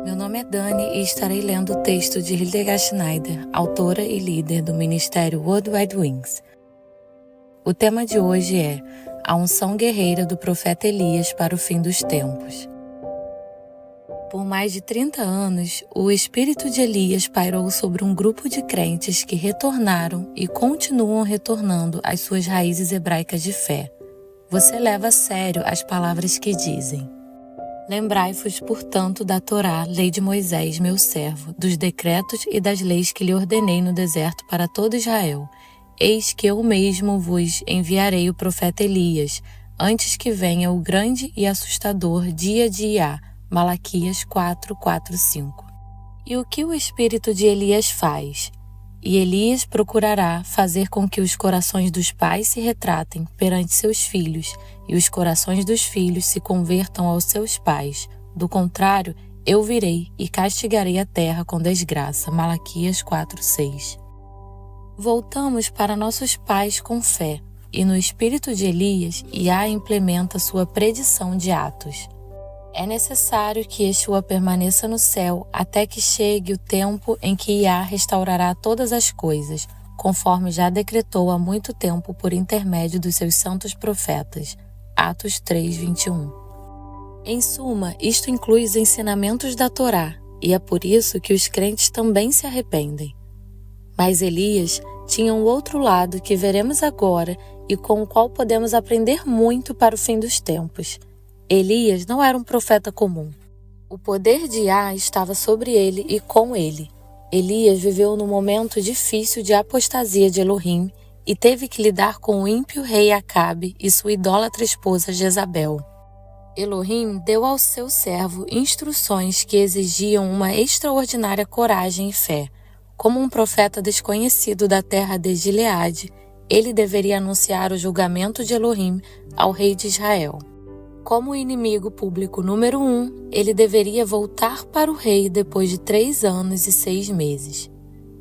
Meu nome é Dani e estarei lendo o texto de Hildegard Schneider, autora e líder do Ministério World Wide Wings. O tema de hoje é a unção guerreira do profeta Elias para o fim dos tempos. Por mais de 30 anos, o espírito de Elias pairou sobre um grupo de crentes que retornaram e continuam retornando às suas raízes hebraicas de fé. Você leva a sério as palavras que dizem: Lembrai-vos, portanto, da Torá, lei de Moisés, meu servo, dos decretos e das leis que lhe ordenei no deserto para todo Israel. Eis que eu mesmo vos enviarei o profeta Elias, antes que venha o grande e assustador dia de Iá. Malaquias 4:4-5. E o que o espírito de Elias faz? E Elias procurará fazer com que os corações dos pais se retratem perante seus filhos, e os corações dos filhos se convertam aos seus pais. Do contrário, eu virei e castigarei a terra com desgraça. Malaquias 4:6. Voltamos para nossos pais com fé, e no espírito de Elias, Iá implementa sua predição de Atos. É necessário que Yeshua permaneça no céu até que chegue o tempo em que Iá restaurará todas as coisas, conforme já decretou há muito tempo por intermédio dos seus santos profetas. Atos 3:21. Em suma, isto inclui os ensinamentos da Torá, e é por isso que os crentes também se arrependem. Mas Elias tinha um outro lado que veremos agora e com o qual podemos aprender muito para o fim dos tempos. Elias não era um profeta comum. O poder de Iá estava sobre ele e com ele. Elias viveu num momento difícil de apostasia de Elohim e teve que lidar com o ímpio rei Acabe e sua idólatra esposa Jezabel. Elohim deu ao seu servo instruções que exigiam uma extraordinária coragem e fé. Como um profeta desconhecido da terra de Gileade, ele deveria anunciar o julgamento de Elohim ao rei de Israel. Como o inimigo público número 1, ele deveria voltar para o rei depois de 3 anos e 6 meses.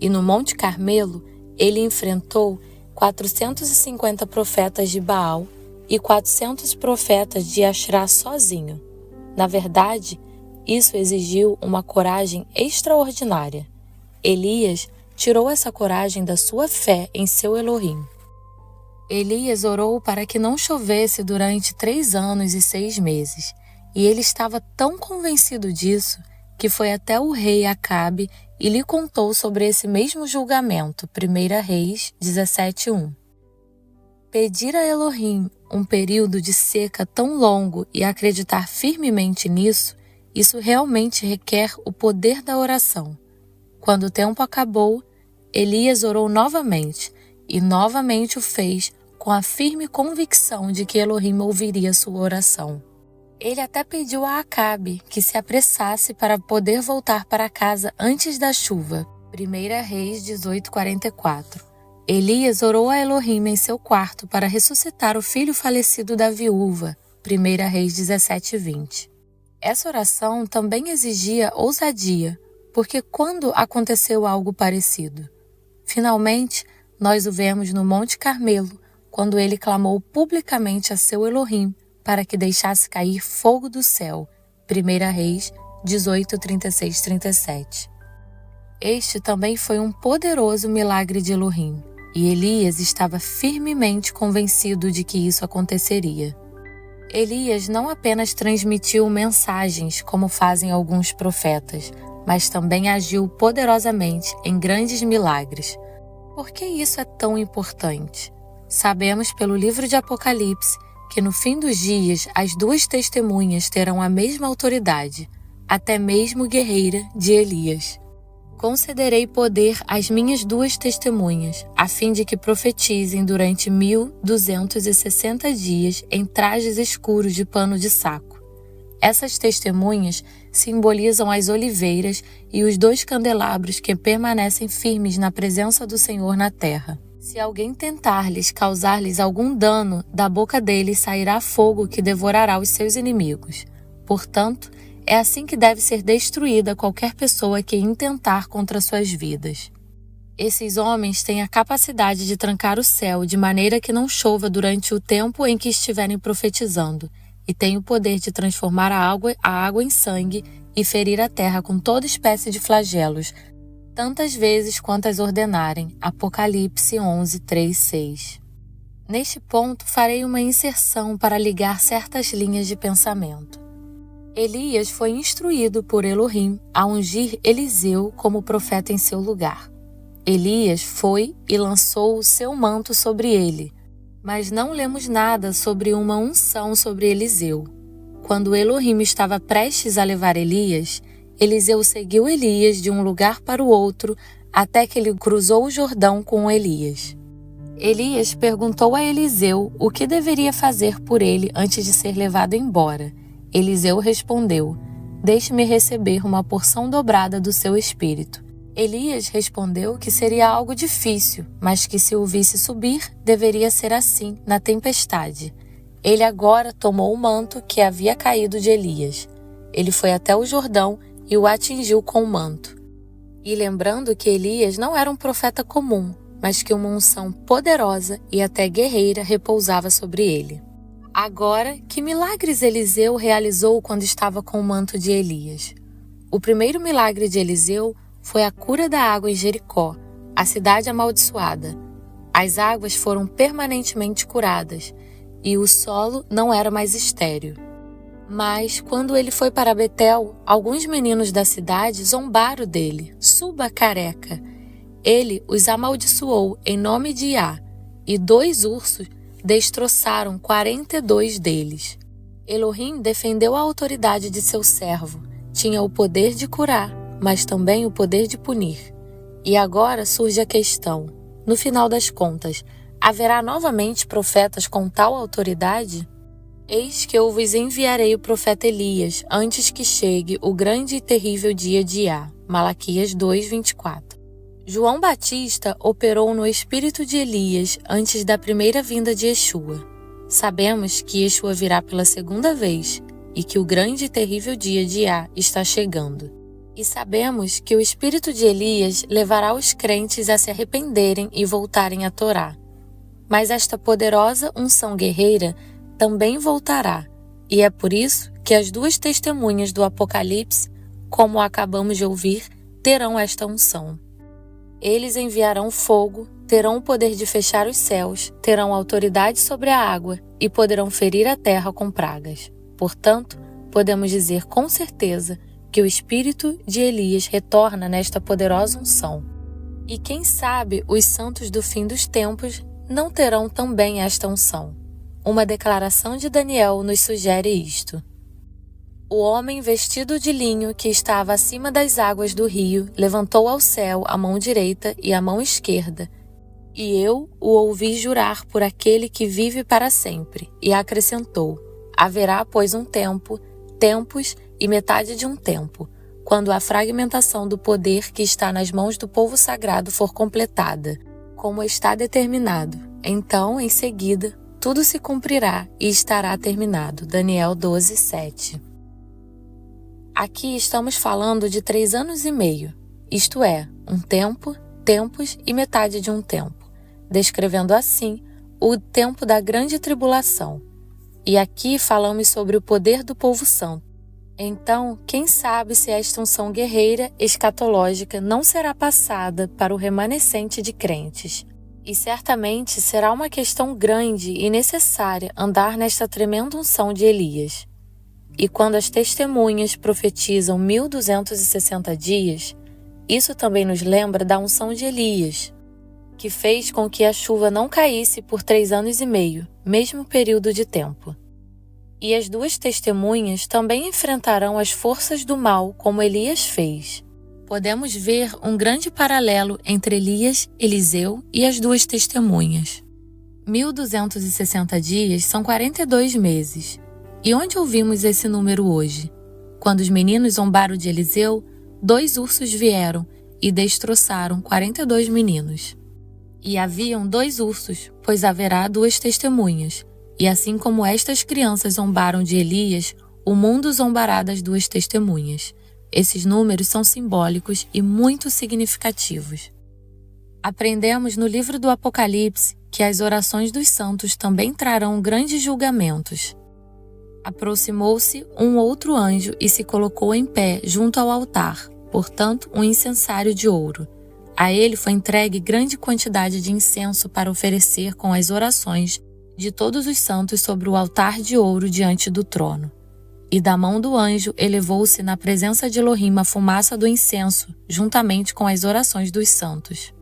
E no Monte Carmelo, ele enfrentou 450 profetas de Baal e 400 profetas de Asherá sozinho. Na verdade, isso exigiu uma coragem extraordinária. Elias tirou essa coragem da sua fé em seu Elohim. Elias orou para que não chovesse durante 3 anos e 6 meses, e ele estava tão convencido disso que foi até o rei Acabe e lhe contou sobre esse mesmo julgamento. 1 Reis 17:1. Pedir a Elohim um período de seca tão longo e acreditar firmemente nisso, isso realmente requer o poder da oração. Quando o tempo acabou, Elias orou novamente, e novamente o fez com a firme convicção de que Elohim ouviria sua oração. Ele até pediu a Acabe que se apressasse para poder voltar para casa antes da chuva. 1 Reis 18:44. Elias orou a Elohim em seu quarto para ressuscitar o filho falecido da viúva. 1 Reis 17:20. Essa oração também exigia ousadia, porque quando aconteceu algo parecido? Finalmente, nós o vemos no Monte Carmelo, quando ele clamou publicamente a seu Elohim para que deixasse cair fogo do céu. 1 Reis 18:36-37. Este também foi um poderoso milagre de Elohim, e Elias estava firmemente convencido de que isso aconteceria. Elias não apenas transmitiu mensagens como fazem alguns profetas, mas também agiu poderosamente em grandes milagres. Por que isso é tão importante? Sabemos pelo livro de Apocalipse que no fim dos dias as 2 testemunhas terão a mesma autoridade, até mesmo guerreira de Elias. Concederei poder às minhas 2 testemunhas, a fim de que profetizem durante 1260 dias em trajes escuros de pano de saco. Essas testemunhas simbolizam as oliveiras e os 2 candelabros que permanecem firmes na presença do Senhor na terra. Se alguém tentar-lhes causar-lhes algum dano, da boca deles sairá fogo que devorará os seus inimigos. Portanto, é assim que deve ser destruída qualquer pessoa que intentar contra suas vidas. Esses homens têm a capacidade de trancar o céu de maneira que não chova durante o tempo em que estiverem profetizando, e têm o poder de transformar a água em sangue e ferir a terra com toda espécie de flagelos, tantas vezes quantas ordenarem. Apocalipse 11, 3, 6. Neste ponto, farei uma inserção para ligar certas linhas de pensamento. Elias foi instruído por Elohim a ungir Eliseu como profeta em seu lugar. Elias foi e lançou o seu manto sobre ele, mas não lemos nada sobre uma unção sobre Eliseu. Quando Elohim estava prestes a levar Elias, Eliseu seguiu Elias de um lugar para o outro até que ele cruzou o Jordão com Elias. Elias perguntou a Eliseu o que deveria fazer por ele antes de ser levado embora. Eliseu respondeu: "Deixe-me receber uma porção dobrada do seu espírito." Elias respondeu que seria algo difícil, mas que se o visse subir, deveria ser assim, na tempestade. Ele agora tomou o manto que havia caído de Elias. Ele foi até o Jordão e o atingiu com o manto. E lembrando que Elias não era um profeta comum, mas que uma unção poderosa e até guerreira repousava sobre ele. Agora, que milagres Eliseu realizou quando estava com o manto de Elias? O primeiro milagre de Eliseu foi a cura da água em Jericó, a cidade amaldiçoada. As águas foram permanentemente curadas e o solo não era mais estéril. Mas, quando ele foi para Betel, alguns meninos da cidade zombaram dele: "Suba, careca!" Ele os amaldiçoou em nome de Iá, e 2 ursos destroçaram 42 deles. Elohim defendeu a autoridade de seu servo. Tinha o poder de curar, mas também o poder de punir. E agora surge a questão: no final das contas, haverá novamente profetas com tal autoridade? Eis que eu vos enviarei o profeta Elias, antes que chegue o grande e terrível dia de Iá. Malaquias 2, 24. João Batista operou no espírito de Elias antes da primeira vinda de Yeshua. Sabemos que Yeshua virá pela segunda vez e que o grande e terrível dia de Iá está chegando. E sabemos que o espírito de Elias levará os crentes a se arrependerem e voltarem à Torá. Mas esta poderosa unção guerreira também voltará, e é por isso que as 2 testemunhas do Apocalipse, como acabamos de ouvir, terão esta unção. Eles enviarão fogo, terão o poder de fechar os céus, terão autoridade sobre a água e poderão ferir a terra com pragas. Portanto, podemos dizer com certeza que o espírito de Elias retorna nesta poderosa unção. E quem sabe os santos do fim dos tempos não terão também esta unção. Uma declaração de Daniel nos sugere isto. O homem vestido de linho que estava acima das águas do rio levantou ao céu a mão direita e a mão esquerda, e eu o ouvi jurar por aquele que vive para sempre, e acrescentou: haverá, pois, um tempo, tempos e metade de um tempo, quando a fragmentação do poder que está nas mãos do povo sagrado for completada, como está determinado. Então, em seguida, tudo se cumprirá e estará terminado. Daniel 12, 7. Aqui estamos falando de 3 anos e meio, isto é, um tempo, tempos e metade de um tempo, descrevendo assim o tempo da grande tribulação. E aqui falamos sobre o poder do povo santo. Então, quem sabe se esta unção guerreira escatológica não será passada para o remanescente de crentes. E certamente será uma questão grande e necessária andar nesta tremenda unção de Elias. E quando as testemunhas profetizam 1260 dias, isso também nos lembra da unção de Elias, que fez com que a chuva não caísse por 3 anos e meio, mesmo período de tempo. E as 2 testemunhas também enfrentarão as forças do mal como Elias fez. Podemos ver um grande paralelo entre Elias, Eliseu e as 2 testemunhas. 1260 dias são 42 meses. E onde ouvimos esse número hoje? Quando os meninos zombaram de Eliseu, 2 ursos vieram e destroçaram 42 meninos. E haviam 2 ursos, pois haverá 2 testemunhas. E assim como estas crianças zombaram de Elias, o mundo zombará das 2 testemunhas. Esses números são simbólicos e muito significativos. Aprendemos no livro do Apocalipse que as orações dos santos também trarão grandes julgamentos. Aproximou-se um outro anjo e se colocou em pé junto ao altar, portanto, um incensário de ouro. A ele foi entregue grande quantidade de incenso para oferecer com as orações de todos os santos sobre o altar de ouro diante do trono. E da mão do anjo elevou-se na presença de Elohim a fumaça do incenso, juntamente com as orações dos santos.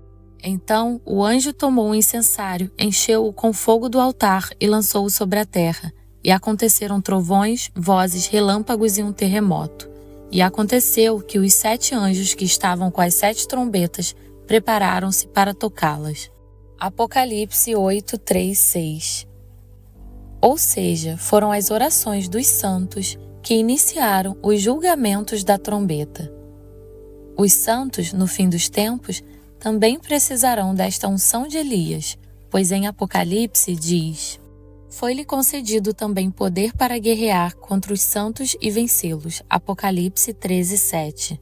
Então o anjo tomou o incensário, encheu-o com fogo do altar e lançou-o sobre a terra. E aconteceram trovões, vozes, relâmpagos e um terremoto. E aconteceu que os 7 anjos que estavam com as 7 trombetas prepararam-se para tocá-las. Apocalipse 8, 3, 6. Ou seja, foram as orações dos santos que iniciaram os julgamentos da trombeta. Os santos, no fim dos tempos, também precisarão desta unção de Elias, pois em Apocalipse diz: foi-lhe concedido também poder para guerrear contra os santos e vencê-los. Apocalipse 13, 7.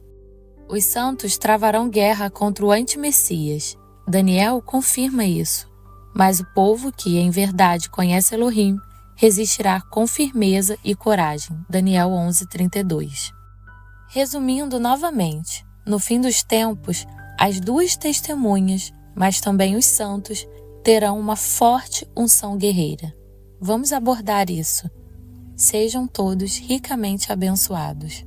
Os santos travarão guerra contra o anti-Messias. Daniel confirma isso. Mas o povo que, em verdade, conhece Elohim, resistirá com firmeza e coragem. Daniel 11, 32. Resumindo novamente, no fim dos tempos, as 2 testemunhas, mas também os santos, terão uma forte unção guerreira. Vamos abordar isso. Sejam todos ricamente abençoados.